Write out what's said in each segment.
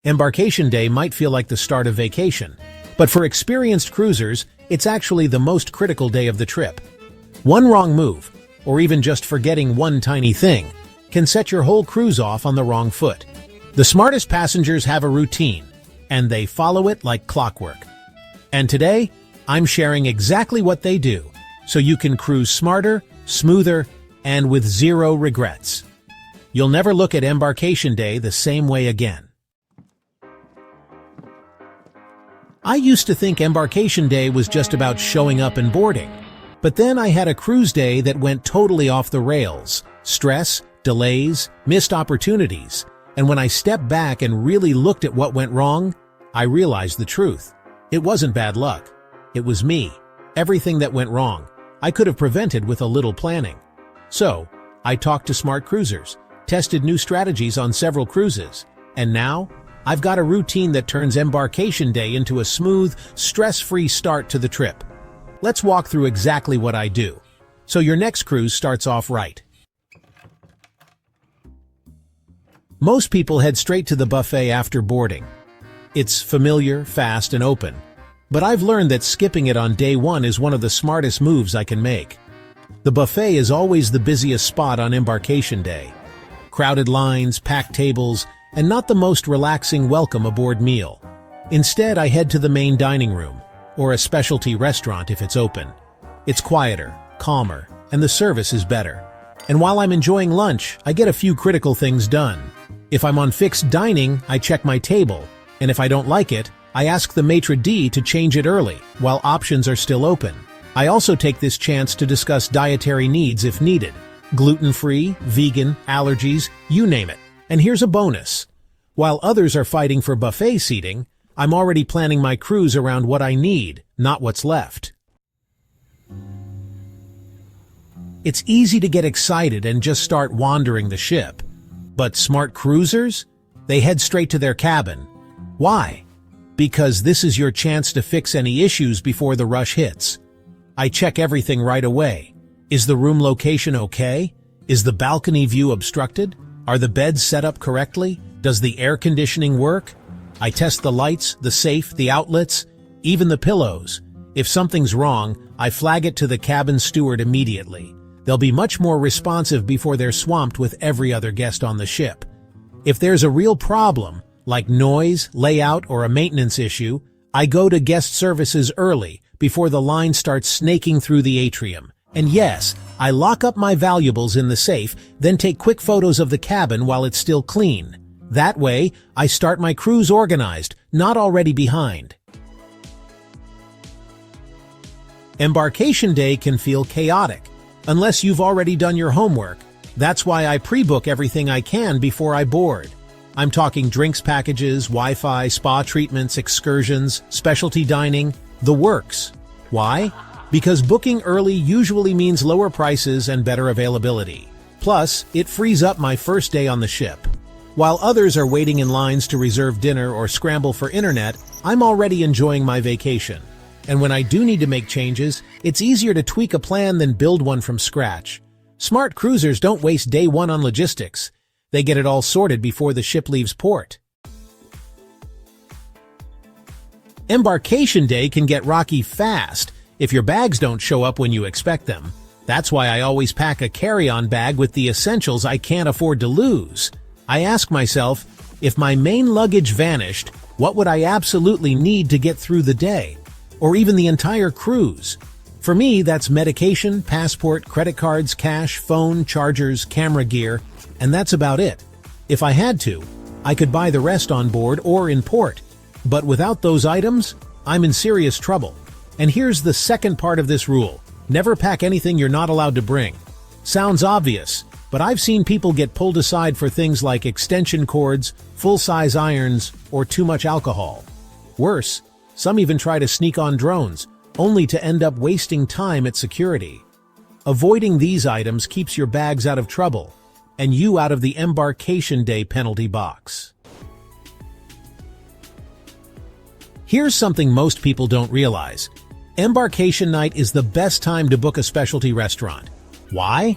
Embarkation day might feel like the start of vacation, but for experienced cruisers, it's actually the most critical day of the trip. One wrong move, or even just forgetting one tiny thing, can set your whole cruise off on the wrong foot. The smartest passengers have a routine, and they follow it like clockwork. And today, I'm sharing exactly what they do, so you can cruise smarter, smoother, and with zero regrets. You'll never look at Embarkation Day the same way again. I used to think Embarkation Day was just about showing up and boarding. But then I had a cruise day that went totally off the rails. Stress, delays, missed opportunities. And when I stepped back and really looked at what went wrong, I realized the truth. It wasn't bad luck. It was me. Everything that went wrong, I could have prevented with a little planning. So, I talked to smart cruisers, tested new strategies on several cruises, and now, I've got a routine that turns Embarkation Day into a smooth, stress-free start to the trip. Let's walk through exactly what I do, so your next cruise starts off right. Most people head straight to the buffet after boarding. It's familiar, fast, and open, but I've learned that skipping it on day one is one of the smartest moves I can make. The buffet is always the busiest spot on Embarkation Day. Crowded lines, packed tables, and not the most relaxing welcome aboard meal. Instead, I head to the main dining room, or a specialty restaurant if it's open. It's quieter, calmer, and the service is better. And while I'm enjoying lunch, I get a few critical things done. If I'm on fixed dining, I check my table, and if I don't like it, I ask the maitre d' to change it early, while options are still open. I also take this chance to discuss dietary needs if needed. Gluten-free, vegan, allergies, you name it. And here's a bonus. While others are fighting for buffet seating, I'm already planning my cruise around what I need, not what's left. It's easy to get excited and just start wandering the ship. But smart cruisers? They head straight to their cabin. Why? Because this is your chance to fix any issues before the rush hits. I check everything right away. Is the room location okay? Is the balcony view obstructed? Are the beds set up correctly? Does the air conditioning work? I test the lights, the safe, the outlets, even the pillows. If something's wrong, I flag it to the cabin steward immediately. They'll be much more responsive before they're swamped with every other guest on the ship. If there's a real problem, like noise, layout, or a maintenance issue, I go to guest services early, before the line starts snaking through the atrium. And yes, I lock up my valuables in the safe, then take quick photos of the cabin while it's still clean. That way, I start my cruise organized, not already behind. Embarkation Day can feel chaotic, unless you've already done your homework. That's why I pre-book everything I can before I board. I'm talking drinks packages, Wi-Fi, spa treatments, excursions, specialty dining, the works. Why? Because booking early usually means lower prices and better availability. Plus, it frees up my first day on the ship. While others are waiting in lines to reserve dinner or scramble for internet, I'm already enjoying my vacation. And when I do need to make changes, it's easier to tweak a plan than build one from scratch. Smart cruisers don't waste day one on logistics. They get it all sorted before the ship leaves port. Embarkation Day can get rocky fast if your bags don't show up when you expect them. That's why I always pack a carry-on bag with the essentials I can't afford to lose. I ask myself, if my main luggage vanished, what would I absolutely need to get through the day? Or even the entire cruise? For me, that's medication, passport, credit cards, cash, phone, chargers, camera gear, and that's about it. If I had to, I could buy the rest on board or in port. But without those items, I'm in serious trouble. And here's the second part of this rule. Never pack anything you're not allowed to bring. Sounds obvious, but I've seen people get pulled aside for things like extension cords, full-size irons, or too much alcohol. Worse, some even try to sneak on drones, only to end up wasting time at security. Avoiding these items keeps your bags out of trouble, and you out of the Embarkation Day penalty box. Here's something most people don't realize. Embarkation night is the best time to book a specialty restaurant. Why?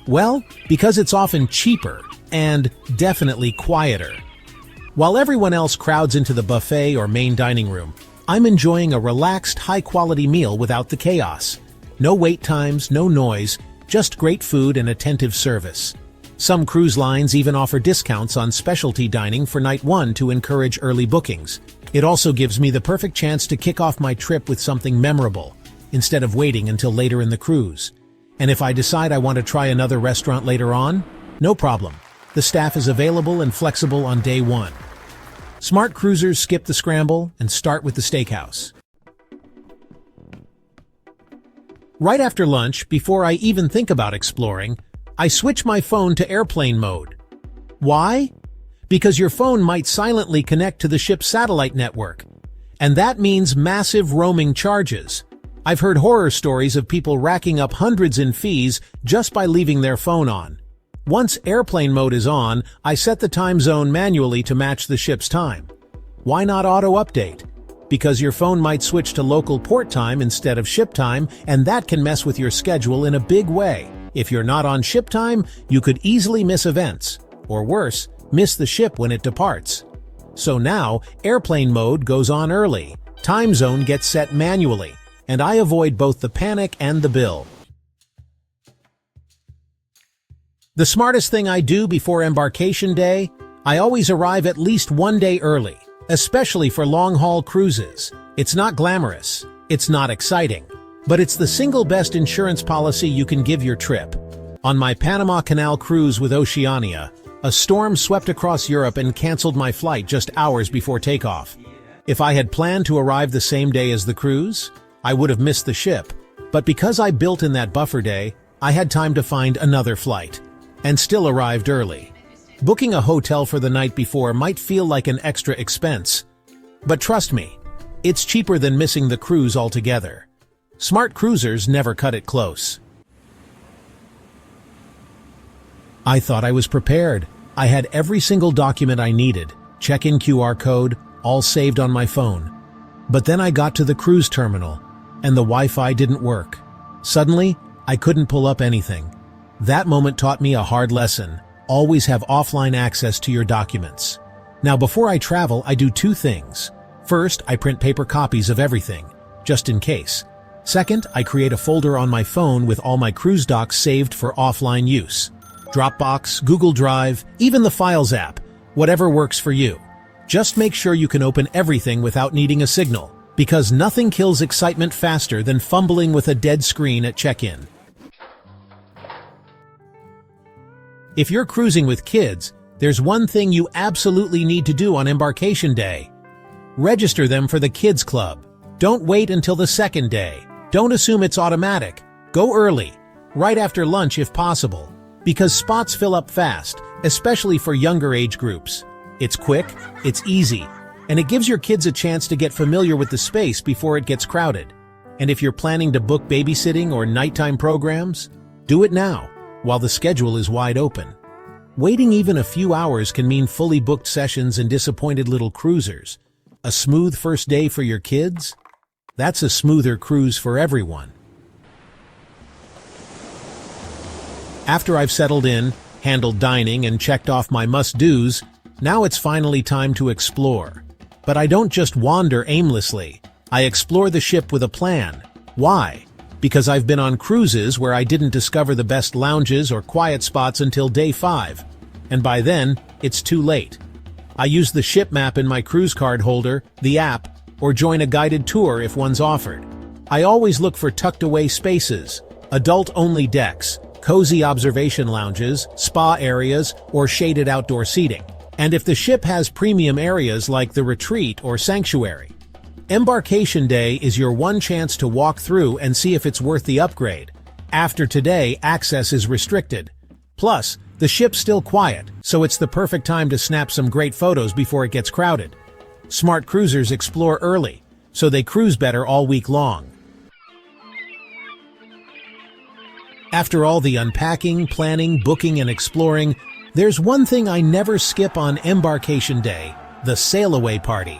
Well, because it's often cheaper and definitely quieter. While everyone else crowds into the buffet or main dining room, I'm enjoying a relaxed, high-quality meal without the chaos. No wait times, no noise, just great food and attentive service. Some cruise lines even offer discounts on specialty dining for night one to encourage early bookings. It also gives me the perfect chance to kick off my trip with something memorable, instead of waiting until later in the cruise. And if I decide I want to try another restaurant later on, no problem. The staff is available and flexible on day one. Smart cruisers skip the scramble and start with the steakhouse. Right after lunch, before I even think about exploring, I switch my phone to airplane mode. Why? Because your phone might silently connect to the ship's satellite network. And that means massive roaming charges. I've heard horror stories of people racking up hundreds in fees just by leaving their phone on. Once airplane mode is on, I set the time zone manually to match the ship's time. Why not auto-update? Because your phone might switch to local port time instead of ship time, and that can mess with your schedule in a big way. If you're not on ship time, you could easily miss events. Or worse, miss the ship when it departs. So now, airplane mode goes on early, time zone gets set manually, and I avoid both the panic and the bill. The smartest thing I do before embarkation day, I always arrive at least one day early, especially for long-haul cruises. It's not glamorous, it's not exciting, but it's the single best insurance policy you can give your trip. On my Panama Canal cruise with Oceania, a storm swept across Europe and canceled my flight just hours before takeoff. If I had planned to arrive the same day as the cruise, I would have missed the ship, but because I built in that buffer day, I had time to find another flight, and still arrived early. Booking a hotel for the night before might feel like an extra expense, but trust me, it's cheaper than missing the cruise altogether. Smart cruisers never cut it close. I thought I was prepared. I had every single document I needed, check-in QR code, all saved on my phone. But then I got to the cruise terminal, and the Wi-Fi didn't work. Suddenly, I couldn't pull up anything. That moment taught me a hard lesson. Always have offline access to your documents. Now, before I travel, I do two things. First, I print paper copies of everything, just in case. Second, I create a folder on my phone with all my cruise docs saved for offline use. Dropbox, Google Drive, even the Files app, whatever works for you. Just make sure you can open everything without needing a signal, because nothing kills excitement faster than fumbling with a dead screen at check-in. If you're cruising with kids, there's one thing you absolutely need to do on embarkation day. Register them for the Kids Club. Don't wait until the second day. Don't assume it's automatic. Go early, right after lunch if possible, because spots fill up fast, especially for younger age groups. It's quick, it's easy, and it gives your kids a chance to get familiar with the space before it gets crowded. And if you're planning to book babysitting or nighttime programs, do it now, while the schedule is wide open. Waiting even a few hours can mean fully booked sessions and disappointed little cruisers. A smooth first day for your kids? That's a smoother cruise for everyone. After I've settled in, handled dining, and checked off my must-dos, now it's finally time to explore. But I don't just wander aimlessly. I explore the ship with a plan. Why? Because I've been on cruises where I didn't discover the best lounges or quiet spots until day 5. And by then, it's too late. I use the ship map in my cruise card holder, the app, or join a guided tour if one's offered. I always look for tucked-away spaces, adult-only decks, cozy observation lounges, spa areas, or shaded outdoor seating. And if the ship has premium areas like the retreat or sanctuary. Embarkation Day is your one chance to walk through and see if it's worth the upgrade. After today, access is restricted. Plus, the ship's still quiet, so it's the perfect time to snap some great photos before it gets crowded. Smart cruisers explore early, so they cruise better all week long. After all the unpacking, planning, booking, and exploring, there's one thing I never skip on Embarkation Day: the sail-away party.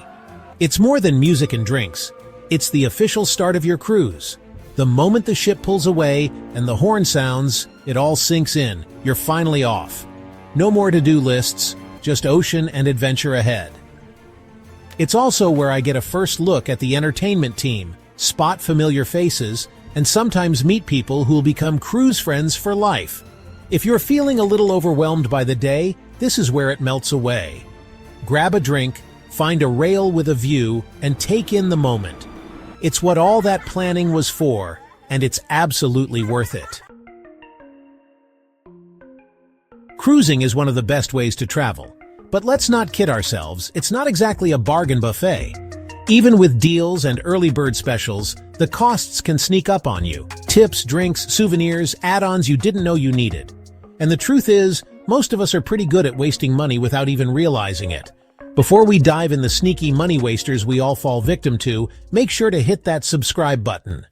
It's more than music and drinks. It's the official start of your cruise. The moment the ship pulls away and the horn sounds, it all sinks in. You're finally off. No more to-do lists, just ocean and adventure ahead. It's also where I get a first look at the entertainment team, spot familiar faces, and sometimes meet people who'll become cruise friends for life. If you're feeling a little overwhelmed by the day, this is where it melts away. Grab a drink, find a rail with a view, and take in the moment. It's what all that planning was for, and it's absolutely worth it. Cruising is one of the best ways to travel. But let's not kid ourselves, it's not exactly a bargain buffet. Even with deals and early bird specials, the costs can sneak up on you. Tips, drinks, souvenirs, add-ons you didn't know you needed. And the truth is, most of us are pretty good at wasting money without even realizing it. Before we dive in the sneaky money wasters we all fall victim to, make sure to hit that subscribe button.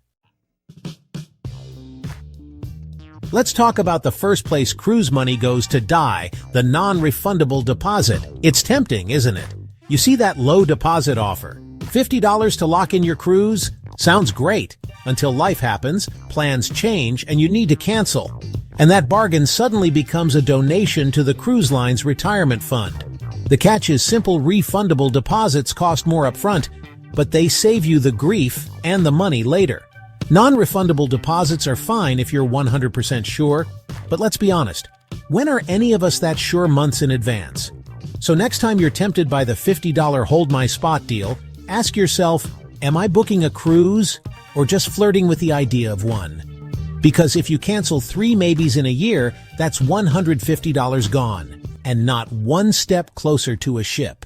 Let's talk about the first place cruise money goes to die, the non-refundable deposit. It's tempting, isn't it? You see that low deposit offer, $50 to lock in your cruise? Sounds great, until life happens, plans change, and you need to cancel. And that bargain suddenly becomes a donation to the cruise line's retirement fund. The catch is simple refundable deposits cost more upfront, but they save you the grief and the money later. Non-refundable deposits are fine if you're 100% sure, but let's be honest, when are any of us that sure months in advance? So next time you're tempted by the $50 hold my spot deal, ask yourself, am I booking a cruise or just flirting with the idea of one? Because if you cancel 3 maybes in a year, that's $150 gone, and not one step closer to a ship.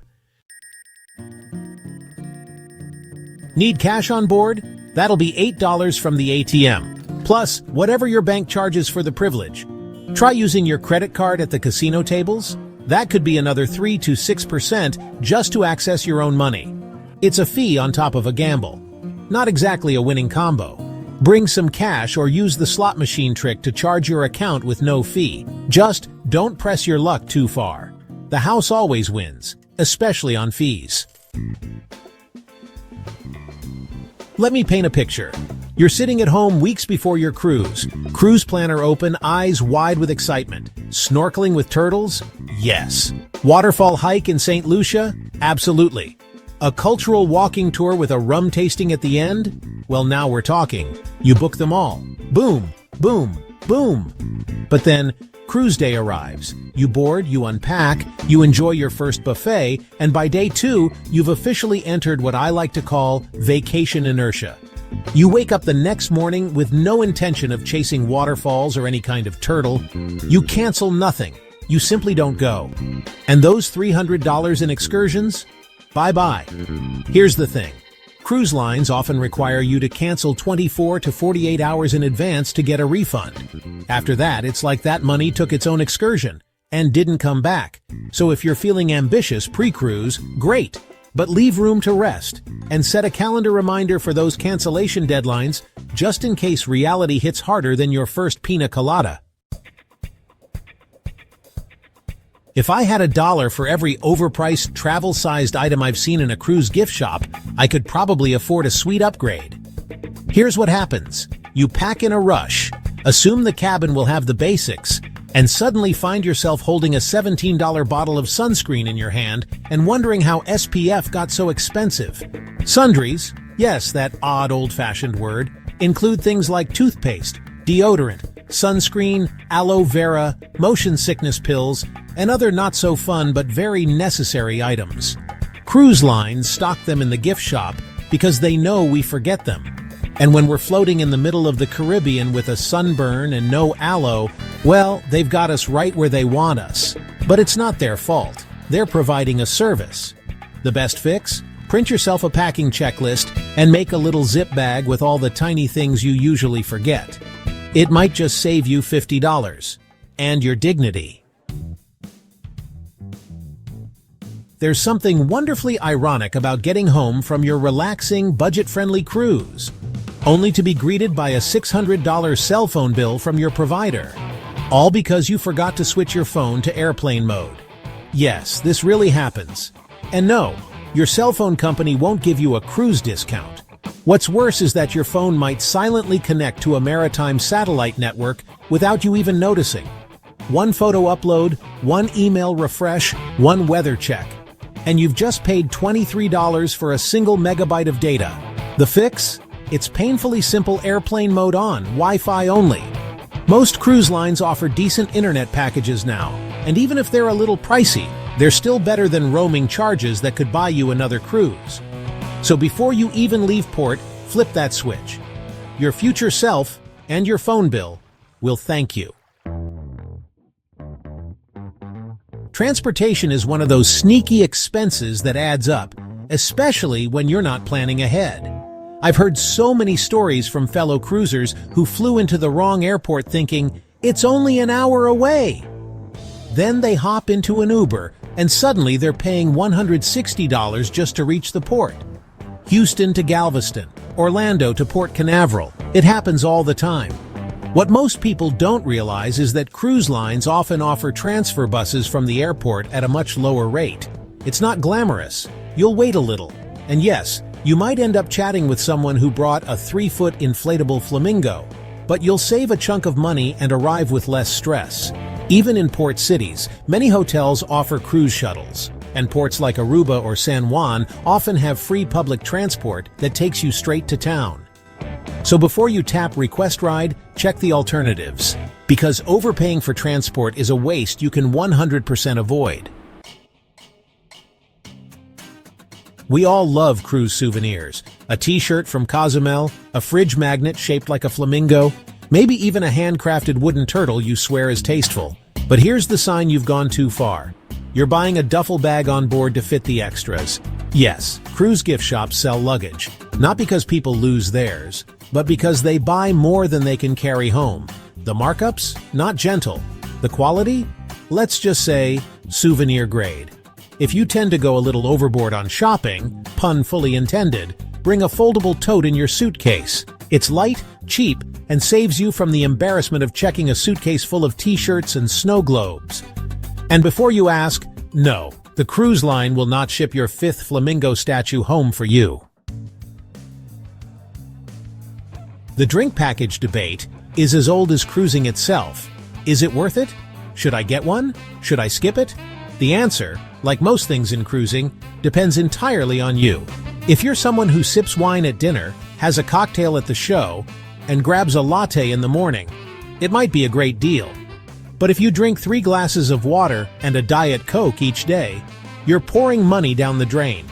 Need cash on board? That'll be $8 from the ATM, plus whatever your bank charges for the privilege. Try using your credit card at the casino tables. That could be another 3 to 6% just to access your own money. It's a fee on top of a gamble. Not exactly a winning combo. Bring some cash or use the slot machine trick to charge your account with no fee. Just don't press your luck too far. The house always wins, especially on fees. Let me paint a picture. You're sitting at home weeks before your cruise. Cruise planner open, eyes wide with excitement. Snorkeling with turtles? Yes. Waterfall hike in St. Lucia? Absolutely. A cultural walking tour with a rum tasting at the end? Well, now we're talking. You book them all. Boom, boom, boom. But then, cruise day arrives. You board, you unpack, you enjoy your first buffet, and by day 2, you've officially entered what I like to call vacation inertia. You wake up the next morning with no intention of chasing waterfalls or any kind of turtle. You cancel nothing. You simply don't go. And those $300 in excursions? Bye-bye. Here's the thing. Cruise lines often require you to cancel 24 to 48 hours in advance to get a refund. After that, it's like that money took its own excursion and didn't come back. So if you're feeling ambitious pre-cruise, great, but leave room to rest and set a calendar reminder for those cancellation deadlines just in case reality hits harder than your first pina colada. If I had $1 for every overpriced, travel-sized item I've seen in a cruise gift shop, I could probably afford a sweet upgrade. Here's what happens. You pack in a rush, assume the cabin will have the basics, and suddenly find yourself holding a $17 bottle of sunscreen in your hand and wondering how SPF got so expensive. Sundries, yes, that odd old-fashioned word, include things like toothpaste, deodorant, sunscreen, aloe vera, motion sickness pills, and other not-so-fun but very necessary items. Cruise lines stock them in the gift shop because they know we forget them. And when we're floating in the middle of the Caribbean with a sunburn and no aloe, well, they've got us right where they want us. But it's not their fault. They're providing a service. The best fix? Print yourself a packing checklist and make a little zip bag with all the tiny things you usually forget. It might just save you $50. And your dignity. There's something wonderfully ironic about getting home from your relaxing, budget-friendly cruise, only to be greeted by a $600 cell phone bill from your provider, all because you forgot to switch your phone to airplane mode. Yes, this really happens. And no, your cell phone company won't give you a cruise discount. What's worse is that your phone might silently connect to a maritime satellite network without you even noticing. One photo upload, one email refresh, one weather check. And you've just paid $23 for a single megabyte of data. The fix? It's painfully simple airplane mode on, Wi-Fi only. Most cruise lines offer decent internet packages now, and even if they're a little pricey, they're still better than roaming charges that could buy you another cruise. So before you even leave port, flip that switch. Your future self and your phone bill will thank you. Transportation is one of those sneaky expenses that adds up, especially when you're not planning ahead. I've heard so many stories from fellow cruisers who flew into the wrong airport thinking, it's only an hour away. Then they hop into an Uber, and suddenly they're paying $160 just to reach the port. Houston to Galveston, Orlando to Port Canaveral. It happens all the time. What most people don't realize is that cruise lines often offer transfer buses from the airport at a much lower rate. It's not glamorous. You'll wait a little. And yes, you might end up chatting with someone who brought a 3-foot inflatable flamingo, but you'll save a chunk of money and arrive with less stress. Even in port cities, many hotels offer cruise shuttles, and ports like Aruba or San Juan often have free public transport that takes you straight to town. So before you tap Request Ride, check the alternatives, because overpaying for transport is a waste you can 100% avoid. We all love cruise souvenirs. A t-shirt from Cozumel, a fridge magnet shaped like a flamingo, maybe even a handcrafted wooden turtle you swear is tasteful. But here's the sign you've gone too far. You're buying a duffel bag on board to fit the extras. Yes, cruise gift shops sell luggage, not because people lose theirs, but because they buy more than they can carry home. The markups? Not gentle. The quality? Let's just say, souvenir grade. If you tend to go a little overboard on shopping, pun fully intended, bring a foldable tote in your suitcase. It's light, cheap, and saves you from the embarrassment of checking a suitcase full of t-shirts and snow globes. And before you ask, no, the cruise line will not ship your 5th flamingo statue home for you. The drink package debate is as old as cruising itself. Is it worth it? Should I get one? Should I skip it? The answer, like most things in cruising, depends entirely on you. If you're someone who sips wine at dinner, has a cocktail at the show, and grabs a latte in the morning, it might be a great deal. But if you drink 3 glasses of water and a Diet Coke each day, you're pouring money down the drain.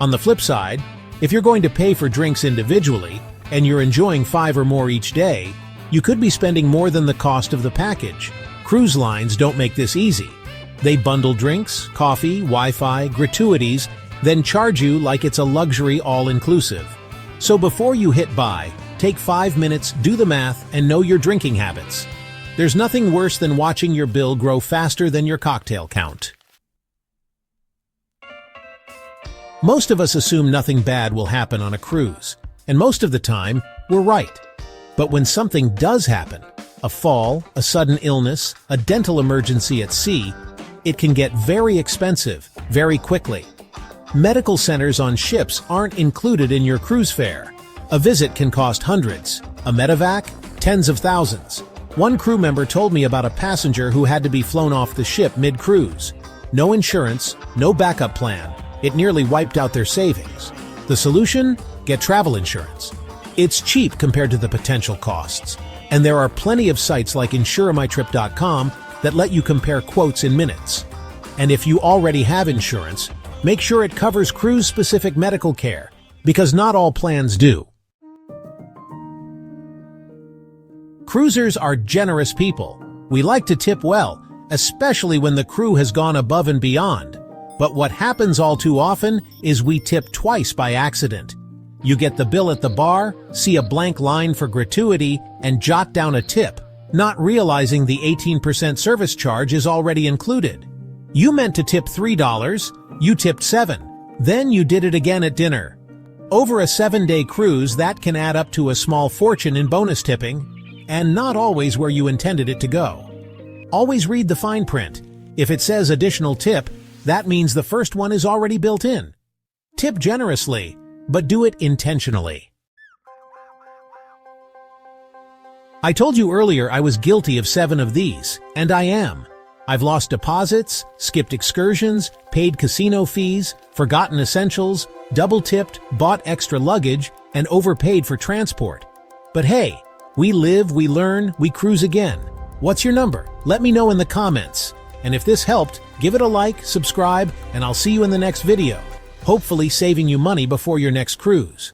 On the flip side, if you're going to pay for drinks individually, and you're enjoying 5 or more each day, you could be spending more than the cost of the package. Cruise lines don't make this easy. They bundle drinks, coffee, Wi-Fi, gratuities, then charge you like it's a luxury all-inclusive. So before you hit buy, take 5 minutes, do the math, and know your drinking habits. There's nothing worse than watching your bill grow faster than your cocktail count. Most of us assume nothing bad will happen on a cruise, and most of the time, we're right. But when something does happen, a fall, a sudden illness, a dental emergency at sea, it can get very expensive, very quickly. Medical centers on ships aren't included in your cruise fare. A visit can cost hundreds, a medevac, tens of thousands. One crew member told me about a passenger who had to be flown off the ship mid-cruise. No insurance, no backup plan. It nearly wiped out their savings. The solution? Get travel insurance. It's cheap compared to the potential costs. And there are plenty of sites like insuremytrip.com that let you compare quotes in minutes. And if you already have insurance, make sure it covers cruise-specific medical care, because not all plans do. Cruisers are generous people. We like to tip well, especially when the crew has gone above and beyond. But what happens all too often is we tip twice by accident. You get the bill at the bar, see a blank line for gratuity, and jot down a tip, not realizing the 18% service charge is already included. You meant to tip $3, you tipped $7. Then you did it again at dinner. Over a 7-day cruise, that can add up to a small fortune in bonus tipping, and not always where you intended it to go. Always read the fine print. If it says additional tip, that means the first one is already built in. Tip generously, but do it intentionally. I told you earlier I was guilty of 7 of these, and I am. I've lost deposits, skipped excursions, paid casino fees, forgotten essentials, double-tipped, bought extra luggage, and overpaid for transport. But hey, we live, we learn, we cruise again. What's your number? Let me know in the comments. And if this helped, give it a like, subscribe, and I'll see you in the next video, hopefully saving you money before your next cruise.